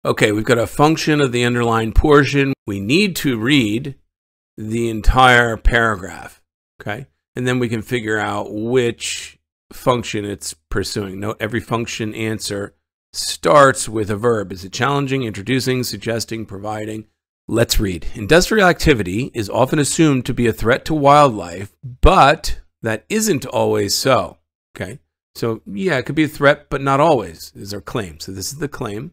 Okay, we've got a function of the underlined portion. We need to read the entire paragraph, okay? And then we can figure out which function it's pursuing. Note every function answer starts with a verb. Is it challenging, introducing, suggesting, providing? Let's read. Industrial activity is often assumed to be a threat to wildlife, but that isn't always so, okay? So yeah, it could be a threat, but not always is our claim. So this is the claim.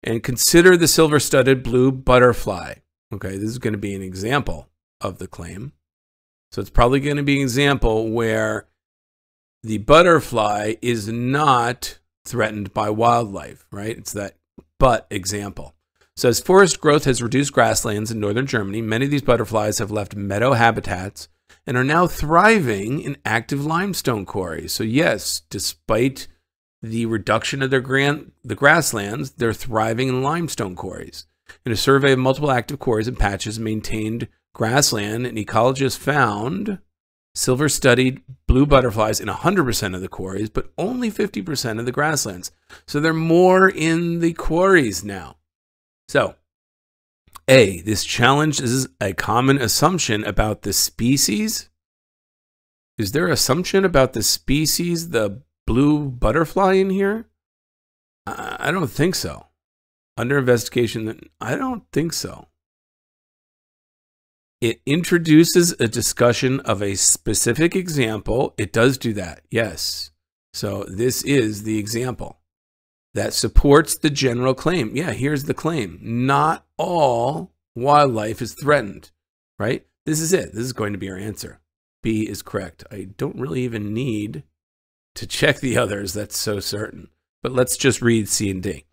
And consider the silver-studded blue butterfly. Okay, this is going to be an example of the claim. So it's probably going to be an example where the butterfly is not threatened by wildlife, right? It's that but example. So as forest growth has reduced grasslands in northern Germany, many of these butterflies have left meadow habitats and are now thriving in active limestone quarries. So yes, despite the reduction of the grasslands, they're thriving in limestone quarries. In a survey of multiple active quarries and patches maintained grassland, an ecologist found silver-studded blue butterflies in 100% of the quarries, but only 50% of the grasslands. So they're more in the quarries now. So, A, this challenge is a common assumption about the species. Is there an assumption about the species, the blue butterfly in here? I don't think so. Under investigation, I don't think so. It introduces a discussion of a specific example. It does do that, yes. So this is the example that supports the general claim. Yeah, here's the claim. Not all wildlife is threatened, right? This is it. This is going to be our answer. B is correct. I don't really even need to check the others, that's so certain. But let's just read C and D.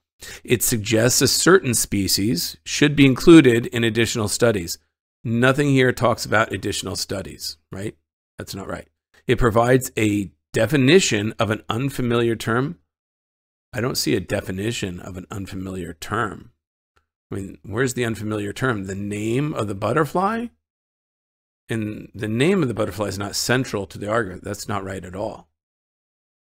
It suggests a certain species should be included in additional studies. Nothing here talks about additional studies, right? That's not right. It provides a definition of an unfamiliar term. I don't see a definition of an unfamiliar term. I mean, where's the unfamiliar term? The name of the butterfly? And the name of the butterfly is not central to the argument. That's not right at all.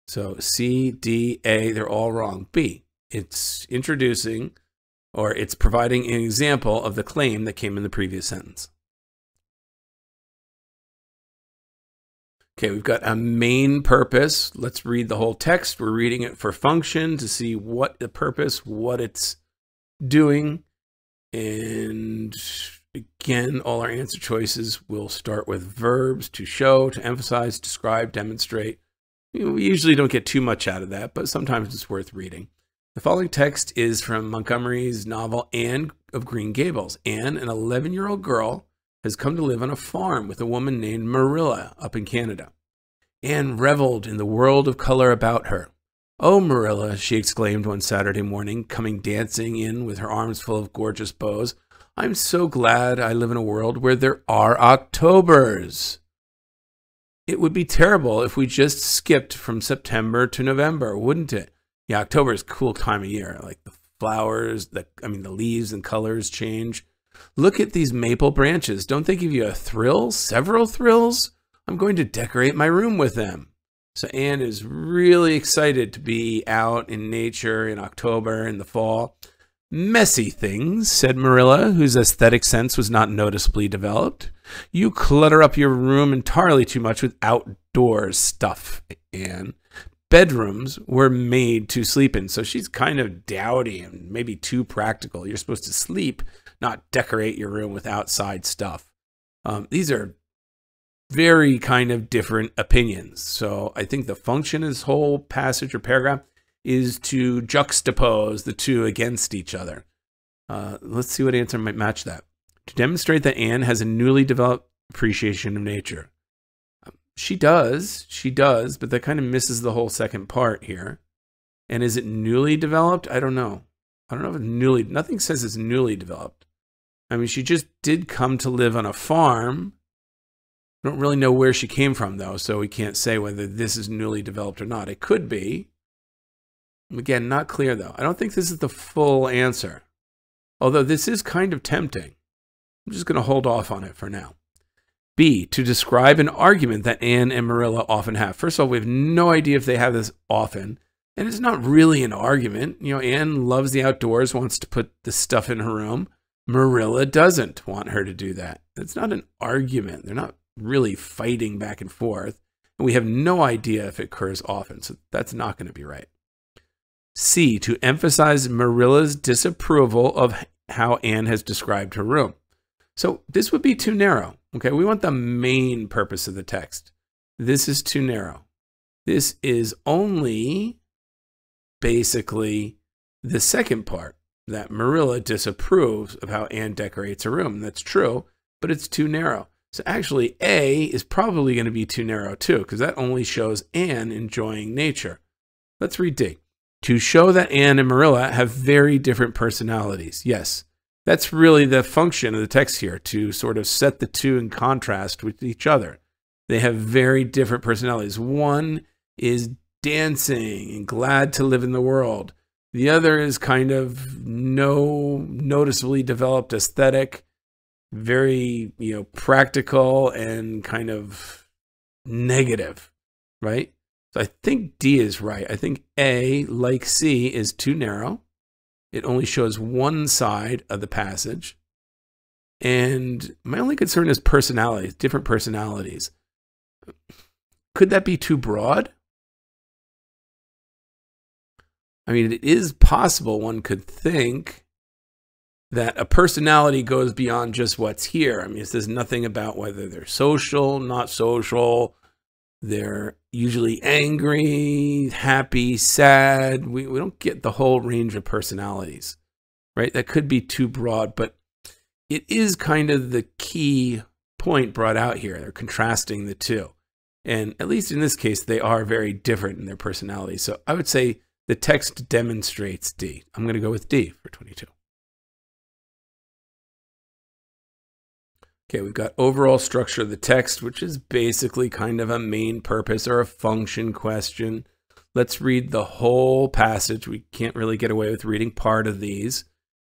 So C, D, A, they're all wrong. B, it's introducing or it's providing an example of the claim that came in the previous sentence. Okay, we've got a main purpose. Let's read the whole text. We're reading it for function to see what the purpose, what it's doing. And again, all our answer choices will start with verbs: to show, to emphasize, describe, demonstrate. We usually don't get too much out of that, but sometimes it's worth reading. The following text is from Montgomery's novel Anne of Green Gables. Anne, an 11-year-old girl, has come to live on a farm with a woman named Marilla up in Canada. Anne reveled in the world of color about her. "Oh, Marilla," she exclaimed one Saturday morning, coming dancing in with her arms full of gorgeous bows, "I'm so glad I live in a world where there are Octobers. It would be terrible if we just skipped from September to November, wouldn't it?" Yeah, October is a cool time of year. Like the flowers, the leaves and colors change. "Look at these maple branches. Don't they give you a thrill? Several thrills? I'm going to decorate my room with them." So Anne is really excited to be out in nature in October, in the fall. "Messy things," said Marilla, whose aesthetic sense was not noticeably developed. "You clutter up your room entirely too much with outdoor stuff, Anne. Bedrooms were made to sleep in." So she's kind of dowdy and maybe too practical. You're supposed to sleep, not decorate your room with outside stuff. These are very kind of different opinions. So I think the function of this whole passage or paragraph is to juxtapose the two against each other. Let's see what answer might match that. To demonstrate that Anne has a newly developed appreciation of nature. She does, but that kind of misses the whole second part here. And is it newly developed? I don't know. I don't know if it's newly, nothing says it's newly developed. I mean, she just did come to live on a farm. I don't really know where she came from, though, so we can't say whether this is newly developed or not. It could be. Again, not clear, though. I don't think this is the full answer, although this is kind of tempting. I'm just going to hold off on it for now. B, to describe an argument that Anne and Marilla often have. First of all, we have no idea if they have this often. And it's not really an argument. You know, Anne loves the outdoors, wants to put the stuff in her room. Marilla doesn't want her to do that. It's not an argument. They're not really fighting back and forth. And we have no idea if it occurs often. So that's not going to be right. C, to emphasize Marilla's disapproval of how Anne has described her room. So this would be too narrow. Okay, we want the main purpose of the text. This is too narrow. This is only basically the second part, that Marilla disapproves of how Anne decorates her room. That's true, but it's too narrow. So actually A is probably going to be too narrow too, because that only shows Anne enjoying nature. Let's read D. To show that Anne and Marilla have very different personalities. Yes, that's really the function of the text here, to sort of set the two in contrast with each other. They have very different personalities. One is dancing and glad to live in the world. The other is kind of no noticeably developed aesthetic, very, practical and kind of negative, right? So I think D is right. I think A, like C, is too narrow. It only shows one side of the passage. And my only concern is personalities, different personalities. Could that be too broad? I mean, it is possible one could think that a personality goes beyond just what's here. I mean, it says nothing about whether they're social, not social. They're usually angry, happy, sad. We don't get the whole range of personalities, right? That could be too broad, but it is kind of the key point brought out here. They're contrasting the two. And at least in this case, they are very different in their personalities. So I would say the text demonstrates D. I'm going to go with D for 22. Okay, we've got overall structure of the text, which is basically kind of a main purpose or a function question. Let's read the whole passage. We can't really get away with reading part of these,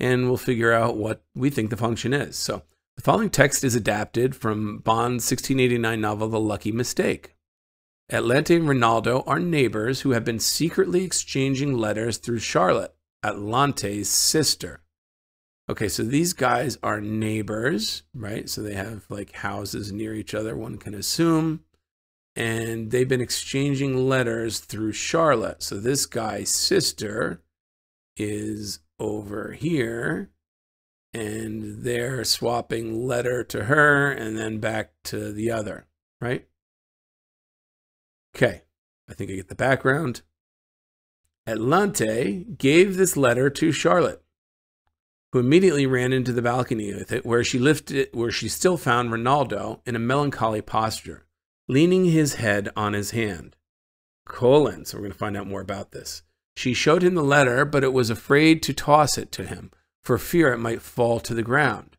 and we'll figure out what we think the function is. So the following text is adapted from Bond's 1689 novel, The Lucky Mistake. Atlante and Ronaldo are neighbors who have been secretly exchanging letters through Charlotte, Atlante's sister. Okay, so these guys are neighbors, right? So they have like houses near each other, one can assume. And they've been exchanging letters through Charlotte. So this guy's sister is over here, and they're swapping letter to her and then back to the other, right? Okay, I think I get the background. Atlante gave this letter to Charlotte, who immediately ran into the balcony with it, where she still found Ronaldo in a melancholy posture, leaning his head on his hand. So we're going to find out more about this. She showed him the letter, but it was afraid to toss it to him, for fear it might fall to the ground.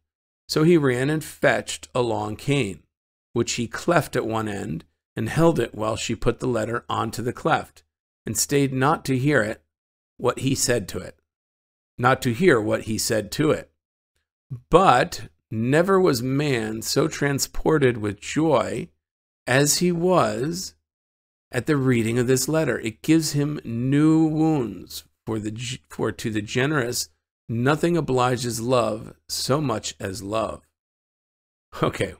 So he ran and fetched a long cane, which he cleft at one end, and held it while she put the letter onto the cleft, and stayed not to hear what he said to it. But never was man so transported with joy as he was at the reading of this letter. It gives him new wounds, for to the generous nothing obliges love so much as love. Okay,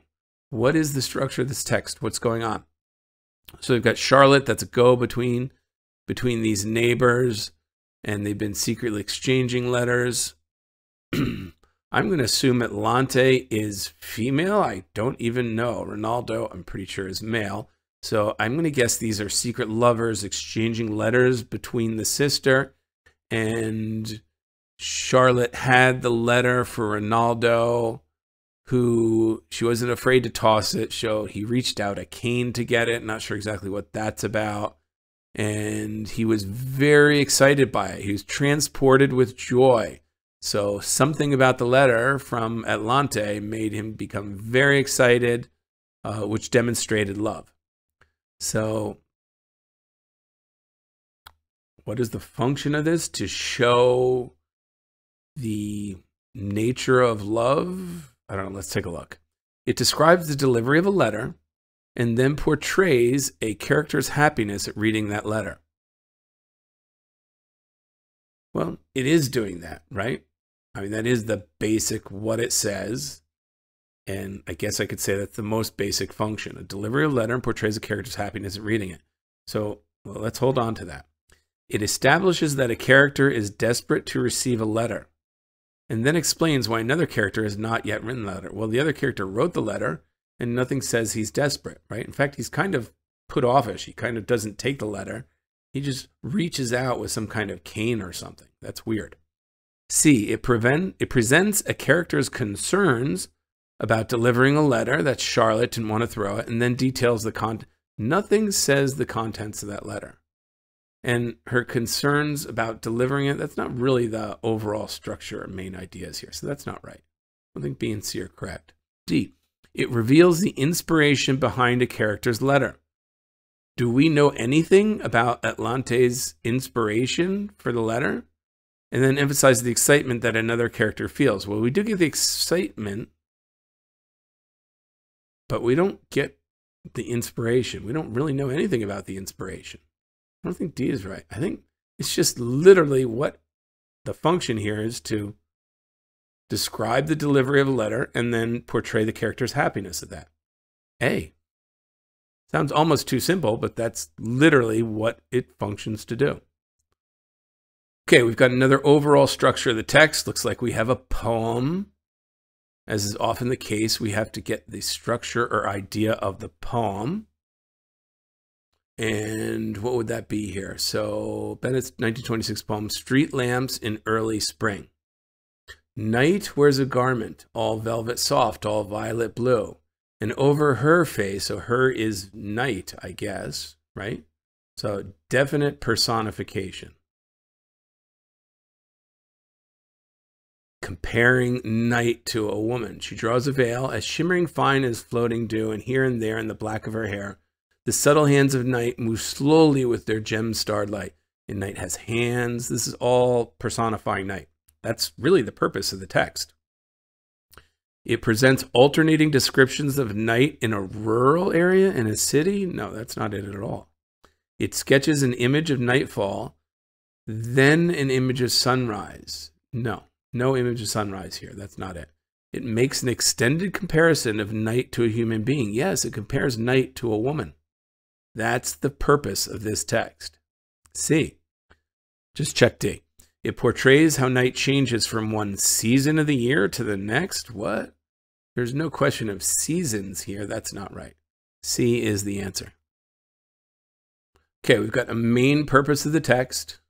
what is the structure of this text? What's going on? So we've got Charlotte, that's a go-between these neighbors, and they've been secretly exchanging letters. I'm going to assume Atlante is female. I don't even know. Ronaldo, I'm pretty sure, is male. So I'm going to guess these are secret lovers exchanging letters between the sister. And Charlotte had the letter for Ronaldo, who she wasn't afraid to toss it. So he reached out a cane to get it. Not sure exactly what that's about. And he was very excited by it. He was transported with joy. So something about the letter from Atlante made him become very excited, which demonstrated love. So what is the function of this? To show the nature of love? I don't know. Let's take a look. It describes the delivery of a letter and then portrays a character's happiness at reading that letter. Well, it is doing that, right? I mean, that is the basic what it says. And I guess I could say that's the most basic function. A delivery of a letter and portrays a character's happiness at reading it. So let's hold on to that. It establishes that a character is desperate to receive a letter, and then explains why another character has not yet written the letter. Well, the other character wrote the letter, and nothing says he's desperate, right? In fact, he's kind of put offish. He kind of doesn't take the letter. He just reaches out with some kind of cane or something. That's weird. C, it presents a character's concerns about delivering a letter that Charlotte didn't want to throw it, and then details the content. Nothing says the contents of that letter. And her concerns about delivering it, that's not really the overall structure or main ideas here. So that's not right. I think B and C are correct. D, it reveals the inspiration behind a character's letter. Do we know anything about Atlante's inspiration for the letter? And then emphasize the excitement that another character feels. Well, we do get the excitement, but we don't get the inspiration. We don't really know anything about the inspiration. I don't think D is right. I think it's just literally what the function here is to describe the delivery of a letter and then portray the character's happiness at that. A. Sounds almost too simple, but that's literally what it functions to do. Okay, we've got another overall structure of the text. Looks like we have a poem. As is often the case, we have to get the structure or idea of the poem. And what would that be here? So Bennett's 1926 poem, Street Lamps in Early Spring. Night wears a garment, all velvet soft, all violet blue. And over her face, so her is night, I guess, right? So definite personification. Comparing night to a woman. She draws a veil as shimmering fine as floating dew, and here and there in the black of her hair, the subtle hands of night move slowly with their gem-starred light. And night has hands. This is all personifying night. That's really the purpose of the text. It presents alternating descriptions of night in a rural area, in a city. No, that's not it at all. It sketches an image of nightfall, then an image of sunrise. No image of sunrise here. That's not it. It makes an extended comparison of night to a human being. Yes, it compares night to a woman. That's the purpose of this text. C. Just check D. It portrays how night changes from one season of the year to the next. What? There's no question of seasons here. That's not right. C is the answer. Okay, we've got a main purpose of the text,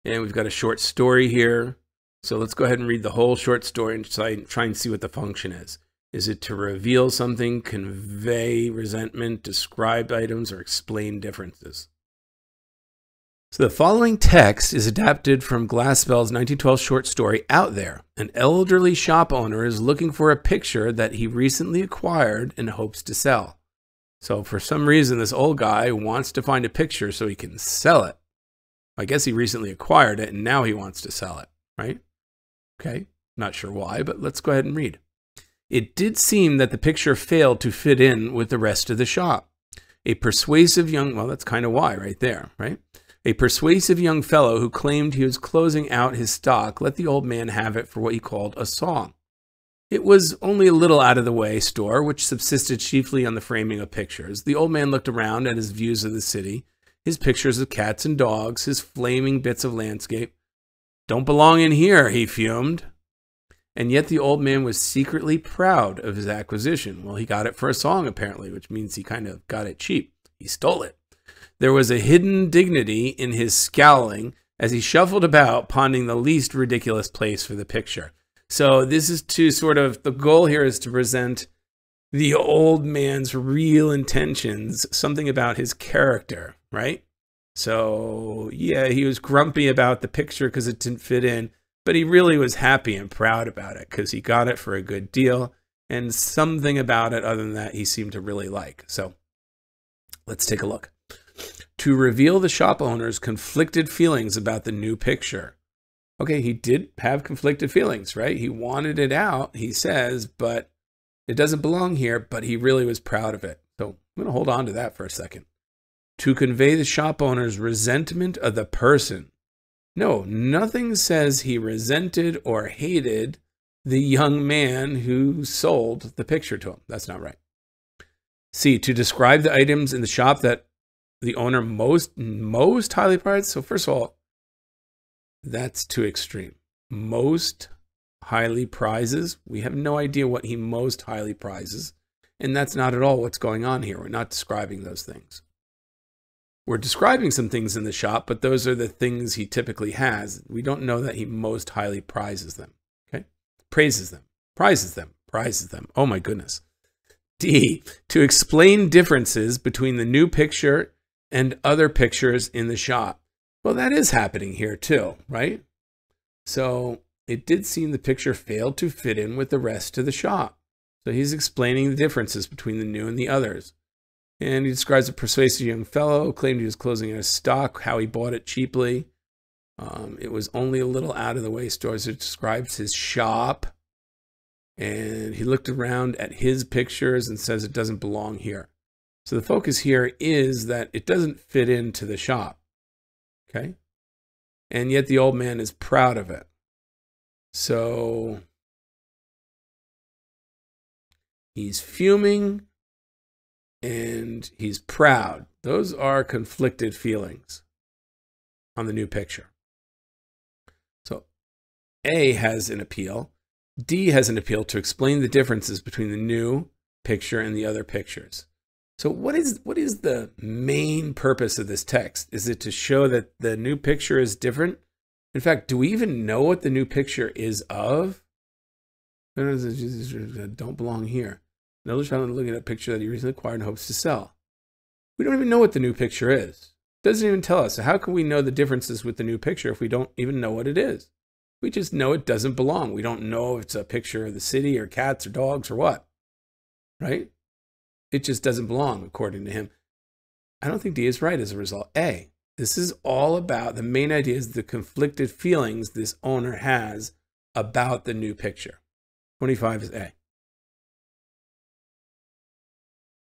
and we've got a short story here. So let's go ahead and read the whole short story and try and see what the function is. Is it to reveal something, convey resentment, describe items, or explain differences? So the following text is adapted from Glaspell's 1912 short story, Out There. An elderly shop owner is looking for a picture that he recently acquired and hopes to sell. So for some reason, this old guy wants to find a picture so he can sell it. I guess he recently acquired it and now he wants to sell it, right? Okay, not sure why, but let's go ahead and read. It did seem that the picture failed to fit in with the rest of the shop. A persuasive young, well, that's kind of why right there, right? A persuasive young fellow who claimed he was closing out his stock let the old man have it for what he called a song. It was only a little out of the way store, which subsisted chiefly on the framing of pictures. The old man looked around at his views of the city, his pictures of cats and dogs, his flaming bits of landscape. Don't belong in here, he fumed. And yet the old man was secretly proud of his acquisition. Well, he got it for a song, apparently, which means he kind of got it cheap. He stole it. There was a hidden dignity in his scowling as he shuffled about, pondering the least ridiculous place for the picture. So this is to sort of, the goal here is to present the old man's real intentions, something about his character, right? So yeah, he was grumpy about the picture because it didn't fit in, but he really was happy and proud about it because he got it for a good deal, and something about it other than that he seemed to really like. So let's take a look. To reveal the shop owner's conflicted feelings about the new picture. Okay, he did have conflicted feelings, right? He wanted it out, he says, but it doesn't belong here, but he really was proud of it. So I'm going to hold on to that for a second. To convey the shop owner's resentment of the person No, nothing says he resented or hated the young man who sold the picture to him. That's not right. C, to describe the items in the shop that the owner most highly prized. So first of all, that's too extreme. Most highly prizes. We have no idea what he most highly prizes. And that's not at all what's going on here. We're not describing those things. We're describing some things in the shop, but those are the things he typically has. We don't know that he most highly prizes them. Okay? Praises them. Prizes them. Prizes them. Oh my goodness. D, to explain differences between the new picture and other pictures in the shop. Well, that is happening here too, right? So it did seem the picture failed to fit in with the rest of the shop. So he's explaining the differences between the new and the others. And he describes a persuasive young fellow, claimed he was closing in a stock, how he bought it cheaply. It was only a little out of the way stores. It describes his shop. And he looked around at his pictures and says it doesn't belong here. So the focus here is that it doesn't fit into the shop. Okay? And yet the old man is proud of it. So he's fuming and he's proud. Those are conflicted feelings on the new picture. So A has an appeal. D has an appeal to explain the differences between the new picture and the other pictures. So what is the main purpose of this text? Is it to show that the new picture is different? In fact, do we even know what the new picture is of? Don't belong here. Another child looking at a picture that he recently acquired and hopes to sell. We don't even know what the new picture is. It doesn't even tell us. So how can we know the differences with the new picture if we don't even know what it is? We just know it doesn't belong. We don't know if it's a picture of the city or cats or dogs or what, right? It just doesn't belong, according to him. I don't think D is right as a result. A, this is all about, the main idea is the conflicted feelings this owner has about the new picture. 25 is A.